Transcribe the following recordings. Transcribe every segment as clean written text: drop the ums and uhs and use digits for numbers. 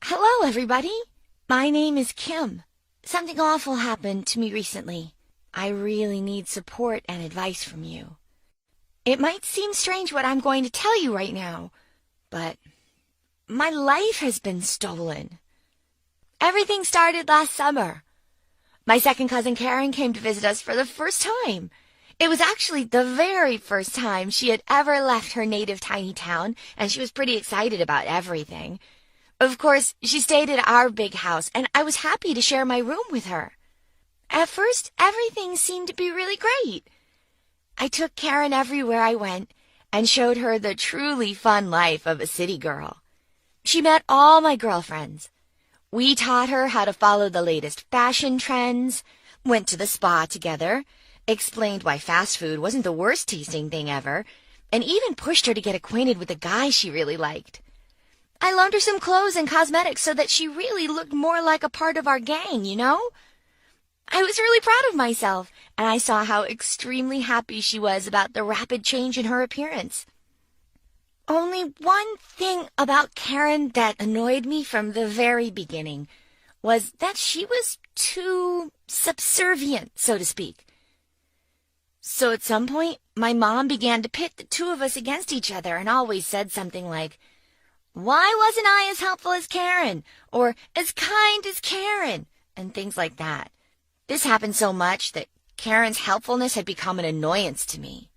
Hello, everybody. My name is Kim. Something awful happened to me recently. I really need support and advice from you. It might seem strange what I'm going to tell you right now, but my life has been stolen. Everything started last summer. My second cousin Karen came to visit us for the first time. It was actually the very first time she had ever left her native tiny town, and she was pretty excited about everything. Of course, she stayed at our big house, and I was happy to share my room with her. At first, everything seemed to be really great. I took Karen everywhere I went and showed her the truly fun life of a city girl. She met all my girlfriends. We taught her how to follow the latest fashion trends, went to the spa together, explained why fast food wasn't the worst tasting thing ever, and even pushed her to get acquainted with a guy she really liked. I loaned her some clothes and cosmetics so that she really looked more like a part of our gang, you know? I was really proud of myself, and I saw how extremely happy she was about the rapid change in her appearance. Only one thing about Karen that annoyed me from the very beginning was that she was too subservient, so to speak. So at some point, my mom began to pit the two of us against each other and always said something like, "Why wasn't I as helpful as Karen?" or "as kind as Karen?" and things like that. This happened so much that Karen's helpfulness had become an annoyance to me.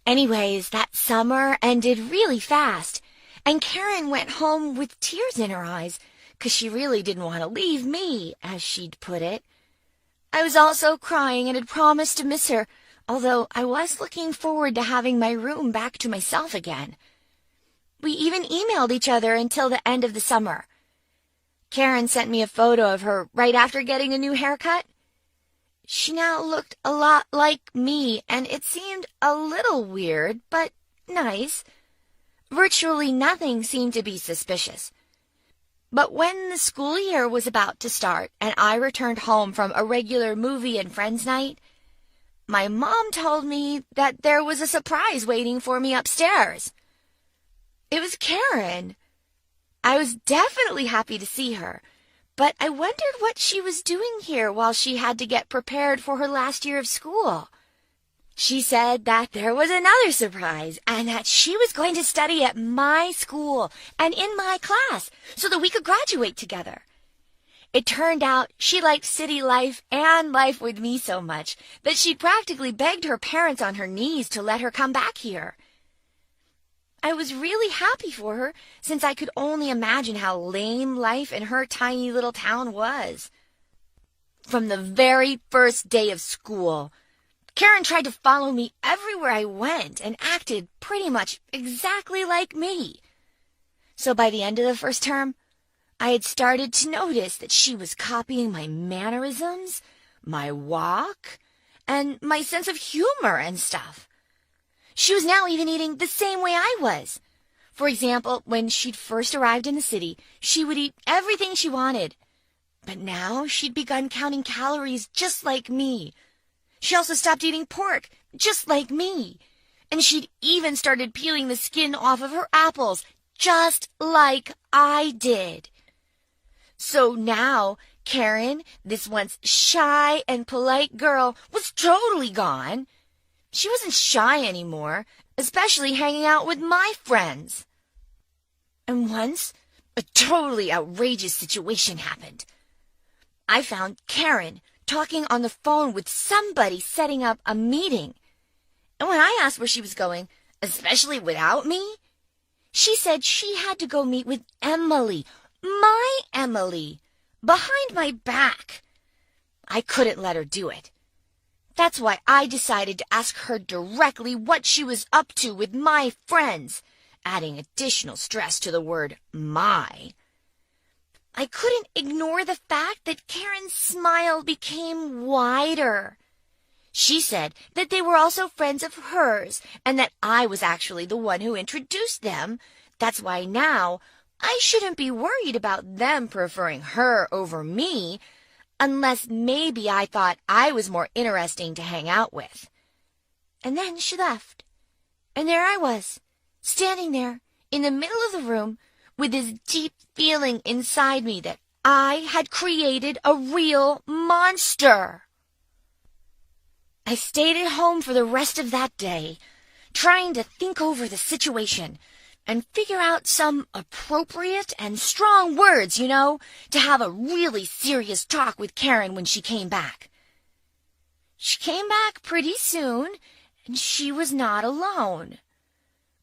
Anyways, that summer ended really fast, and Karen went home with tears in her eyes, 'cause she really didn't want to leave me, as she'd put it. I was also crying and had promised to miss her, although I was looking forward to having my room back to myself again. We even emailed each other until the end of the summer. Karen sent me a photo of her right after getting a new haircut. She now looked a lot like me, and it seemed a little weird, but nice. Virtually nothing seemed to be suspicious. But when the school year was about to start and I returned home from a regular movie and friends night, my mom told me that there was a surprise waiting for me upstairs. It was Karen. I was definitely happy to see her, but I wondered what she was doing here while she had to get prepared for her last year of school. She said that there was another surprise and that she was going to study at my school and in my class so that we could graduate together. It turned out she liked city life and life with me so much that she'd practically begged her parents on her knees to let her come back here. I was really happy for her, since I could only imagine how lame life in her tiny little town was. From the very first day of school, Karen tried to follow me everywhere I went and acted pretty much exactly like me. So by the end of the first term, I had started to notice that she was copying my mannerisms, my walk, and my sense of humor and stuff. She was now even eating the same way I was. For example, when she'd first arrived in the city, she would eat everything she wanted. But now she'd begun counting calories just like me. She also stopped eating pork, just like me. And she'd even started peeling the skin off of her apples, just like I did. So now, Karen, this once shy and polite girl, was totally gone. She wasn't shy anymore, especially hanging out with my friends. And once, a totally outrageous situation happened. I found Karen talking on the phone with somebody setting up a meeting. And when I asked where she was going, especially without me, she said she had to go meet with Emily, my Emily, behind my back. I couldn't let her do it. That's why I decided to ask her directly what she was up to with my friends, adding additional stress to the word my. I couldn't ignore the fact that Karen's smile became wider. She said that they were also friends of hers and that I was actually the one who introduced them. That's why now I shouldn't be worried about them preferring her over me, unless maybe I thought I was more interesting to hang out with. And then she left. And there I was, standing there in the middle of the room with this deep feeling inside me that I had created a real monster. I stayed at home for the rest of that day, trying to think over the situation and figure out some appropriate and strong words, to have a really serious talk with Karen when she came back. She came back pretty soon, and she was not alone.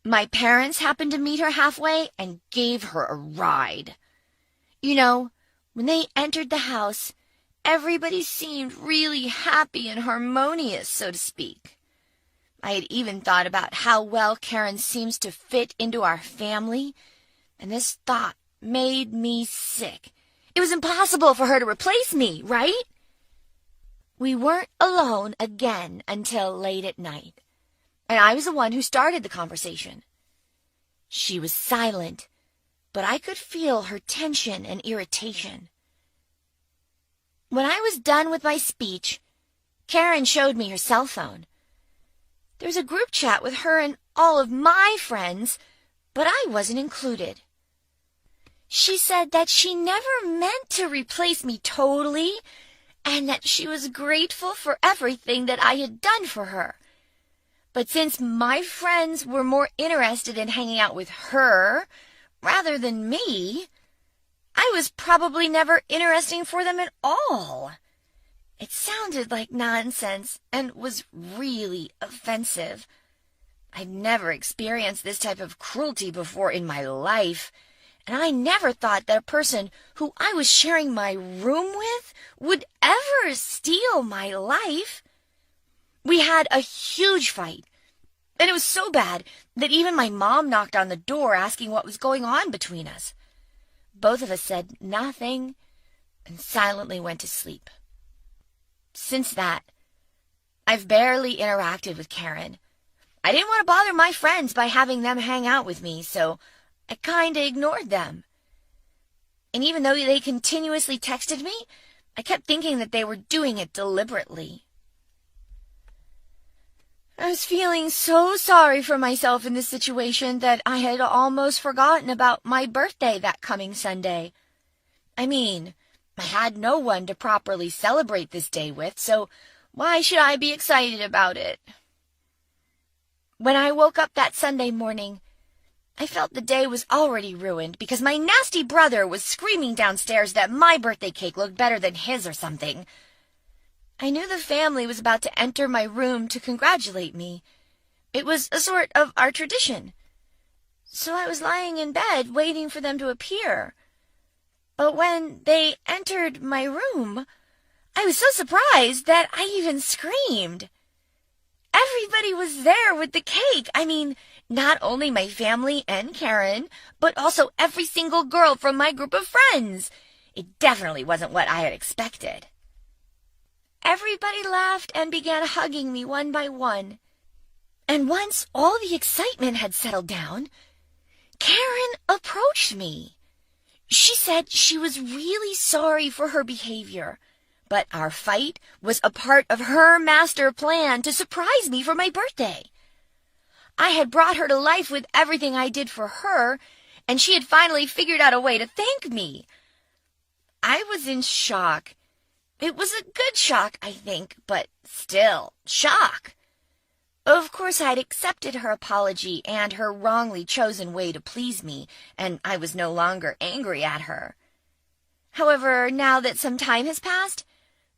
My parents happened to meet her halfway and gave her a ride. When they entered the house, everybody seemed really happy and harmonious, so to speak. I had even thought about how well Karen seems to fit into our family, and this thought made me sick. It was impossible for her to replace me, right? We weren't alone again until late at night, and I was the one who started the conversation. She was silent, but I could feel her tension and irritation. When I was done with my speech, Karen showed me her cell phone. There was a group chat with her and all of my friends, but I wasn't included. She said that she never meant to replace me totally, and that she was grateful for everything that I had done for her. But since my friends were more interested in hanging out with her rather than me, I was probably never interesting for them at all. It sounded like nonsense and was really offensive. I'd never experienced this type of cruelty before in my life, and I never thought that a person who I was sharing my room with would ever steal my life. We had a huge fight, and it was so bad that even my mom knocked on the door asking what was going on between us. Both of us said nothing and silently went to sleep. Since that, I've barely interacted with Karen. I didn't want to bother my friends by having them hang out with me, so I kinda ignored them. And even though they continuously texted me, I kept thinking that they were doing it deliberately. I was feeling so sorry for myself in this situation that I had almost forgotten about my birthday that coming Sunday. I had no one to properly celebrate this day with, so why should I be excited about it? When I woke up that Sunday morning, I felt the day was already ruined because my nasty brother was screaming downstairs that my birthday cake looked better than his or something. I knew the family was about to enter my room to congratulate me. It was a sort of our tradition. So I was lying in bed waiting for them to appear. But when they entered my room, I was so surprised that I even screamed. Everybody was there with the cake. Not only my family and Karen, but also every single girl from my group of friends. It definitely wasn't what I had expected. Everybody laughed and began hugging me one by one. And once all the excitement had settled down, Karen approached me. She said she was really sorry for her behavior, but our fight was a part of her master plan to surprise me for my birthday. I had brought her to life with everything I did for her, and she had finally figured out a way to thank me. I was in shock. It was a good shock, I think, but still, shock. Of course, I'd accepted her apology and her wrongly chosen way to please me, and I was no longer angry at her. However, now that some time has passed,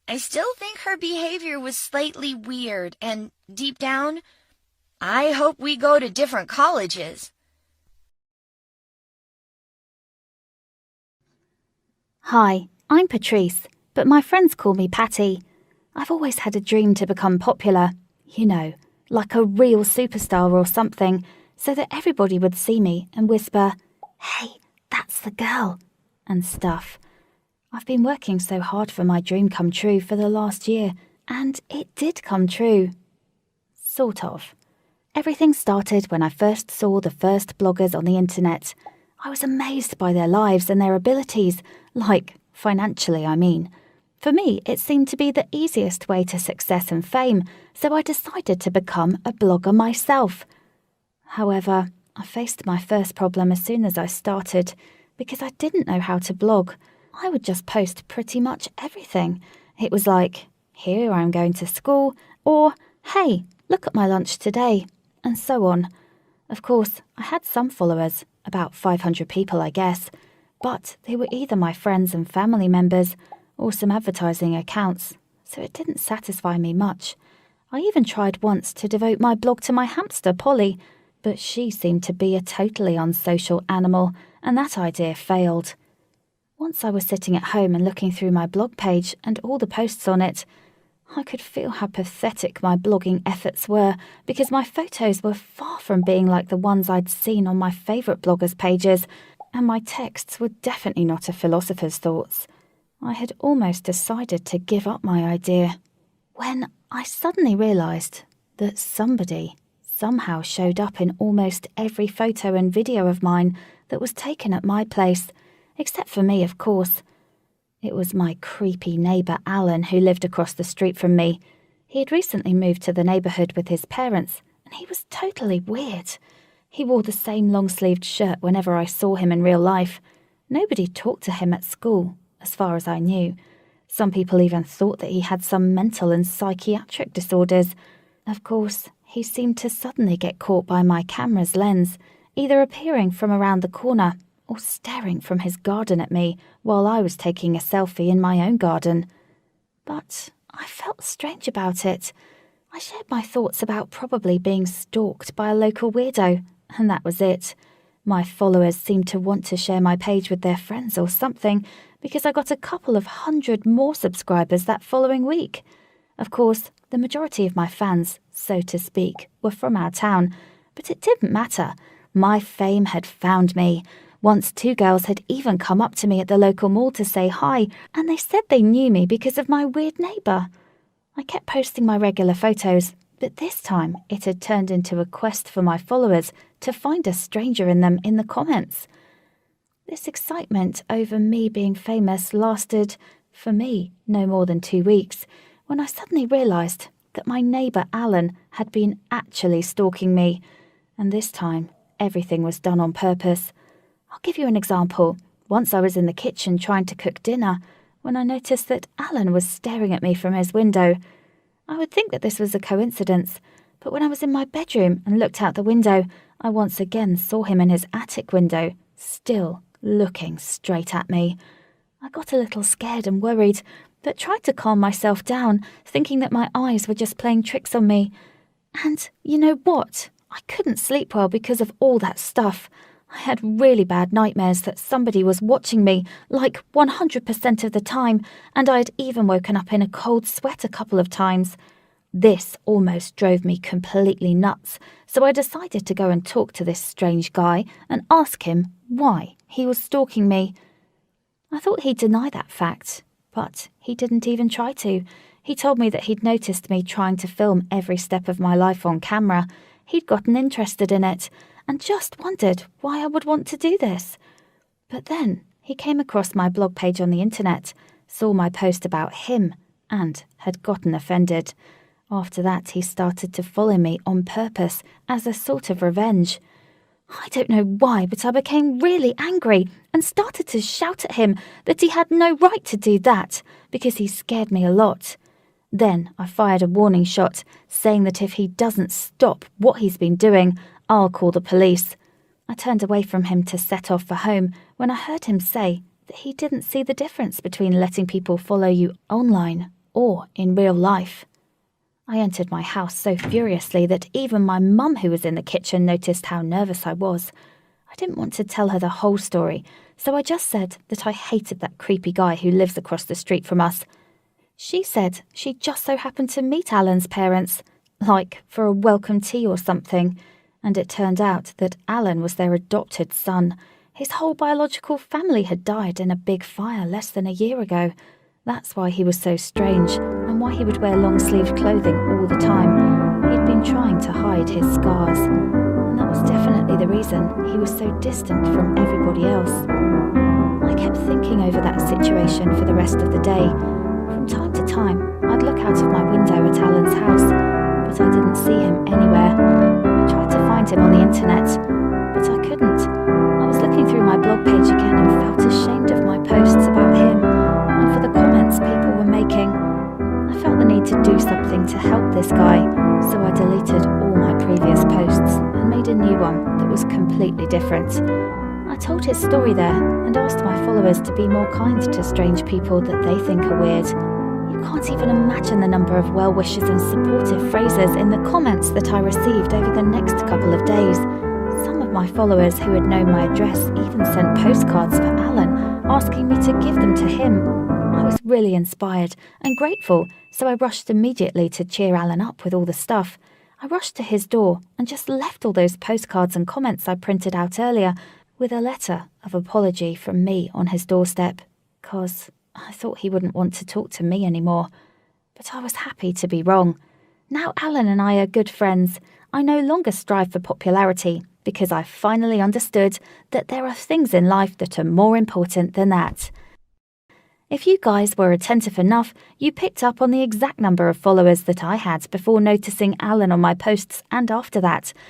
I still think her behavior was slightly weird, and deep down, I hope we go to different colleges. Hi, I'm Patrice, but my friends call me Patty. I've always had a dream to become popular, like a real superstar or something, so that everybody would see me and whisper, "Hey, that's the girl," and stuff. I've been working so hard for my dream come true for the last year, and it did come true. Sort of. Everything started when I first saw the first bloggers on the internet. I was amazed by their lives and their abilities, financially, I mean. For me, it seemed to be the easiest way to success and fame, so I decided to become a blogger myself. However, I faced my first problem as soon as I started. because I didn't know how to blog. I would just post pretty much everything. It was like, here I'm going to school, or hey, look at my lunch today, and so on. Of course, I had some followers, about 500 people I guess, but they were either my friends and family members or some advertising accounts, so it didn't satisfy me much. I even tried once to devote my blog to my hamster, Polly, but she seemed to be a totally unsocial animal, and that idea failed. Once I was sitting at home and looking through my blog page and all the posts on it, I could feel how pathetic my blogging efforts were because my photos were far from being like the ones I'd seen on my favourite bloggers' pages, and my texts were definitely not a philosopher's thoughts. I had almost decided to give up my idea when I suddenly realised that somebody somehow showed up in almost every photo and video of mine that was taken at my place, except for me, of course. It was my creepy neighbour Alan who lived across the street from me. He had recently moved to the neighbourhood with his parents, and he was totally weird. He wore the same long-sleeved shirt whenever I saw him in real life. Nobody talked to him at school, as far as I knew. Some people even thought that he had some mental and psychiatric disorders. Of course, he seemed to suddenly get caught by my camera's lens, either appearing from around the corner or staring from his garden at me while I was taking a selfie in my own garden. But I felt strange about it. I shared my thoughts about probably being stalked by a local weirdo, and that was it. My followers seemed to want to share my page with their friends or something, because I got a couple of 100 more subscribers that following week. Of course, the majority of my fans, so to speak, were from our town, but it didn't matter. My fame had found me. Once 2 girls had even come up to me at the local mall to say hi, and they said they knew me because of my weird neighbour. I kept posting my regular photos, but this time it had turned into a quest for my followers to find a stranger in them in the comments. This excitement over me being famous lasted, for me, no more than 2 weeks, when I suddenly realised that my neighbour Alan had been actually stalking me, and this time everything was done on purpose. I'll give you an example. Once I was in the kitchen trying to cook dinner when I noticed that Alan was staring at me from his window. I would think that this was a coincidence, but when I was in my bedroom and looked out the window, I once again saw him in his attic window, still looking straight at me. I got a little scared and worried, but tried to calm myself down, thinking that my eyes were just playing tricks on me. And you know what? I couldn't sleep well because of all that stuff. I had really bad nightmares that somebody was watching me, like 100% of the time, and I had even woken up in a cold sweat a couple of times. This almost drove me completely nuts, so I decided to go and talk to this strange guy and ask him why he was stalking me. I thought he'd deny that fact, but he didn't even try to. He told me that he'd noticed me trying to film every step of my life on camera. He'd gotten interested in it, and just wondered why I would want to do this. But then he came across my blog page on the internet, saw my post about him, and had gotten offended. After that, he started to follow me on purpose as a sort of revenge. I don't know why, but I became really angry and started to shout at him that he had no right to do that because he scared me a lot. Then I fired a warning shot, saying that if he doesn't stop what he's been doing, I'll call the police. I turned away from him to set off for home when I heard him say that he didn't see the difference between letting people follow you online or in real life. I entered my house so furiously that even my mum, who was in the kitchen, noticed how nervous I was. I didn't want to tell her the whole story, so I just said that I hated that creepy guy who lives across the street from us. She said she just so happened to meet Alan's parents, like for a welcome tea or something, and it turned out that Alan was their adopted son. His whole biological family had died in a big fire less than a year ago. That's why he was so strange, and why he would wear long-sleeved clothing all the time. He'd been trying to hide his scars, and that was definitely the reason he was so distant from everybody else. I kept thinking over that situation for the rest of the day. From time to time, I'd look out of my window at Alan's house, but I didn't see him anywhere. I tried to find him on the internet, but I couldn't. I was looking through through my blog page again and felt ashamed of my posts about him and for the comments people were making. I felt the need to do something to help this guy, so I deleted all my previous posts and made a new one that was completely different. I told his story there and asked my followers to be more kind to strange people that they think are weird. You can't even imagine the number of well wishes and supportive phrases in the comments that I received over the next couple of days. Some of my followers who had known my address even sent postcards for Alan, asking me to give them to him. I was really inspired and grateful, so I rushed immediately to cheer Alan up with all the stuff. I rushed to his door and just left all those postcards and comments I printed out earlier with a letter of apology from me on his doorstep, 'cause I thought he wouldn't want to talk to me anymore. But I was happy to be wrong. Now Alan and I are good friends. I no longer strive for popularity because I finally understood that there are things in life that are more important than that. If you guys were attentive enough, you picked up on the exact number of followers that I had before noticing Alan on my posts and after that,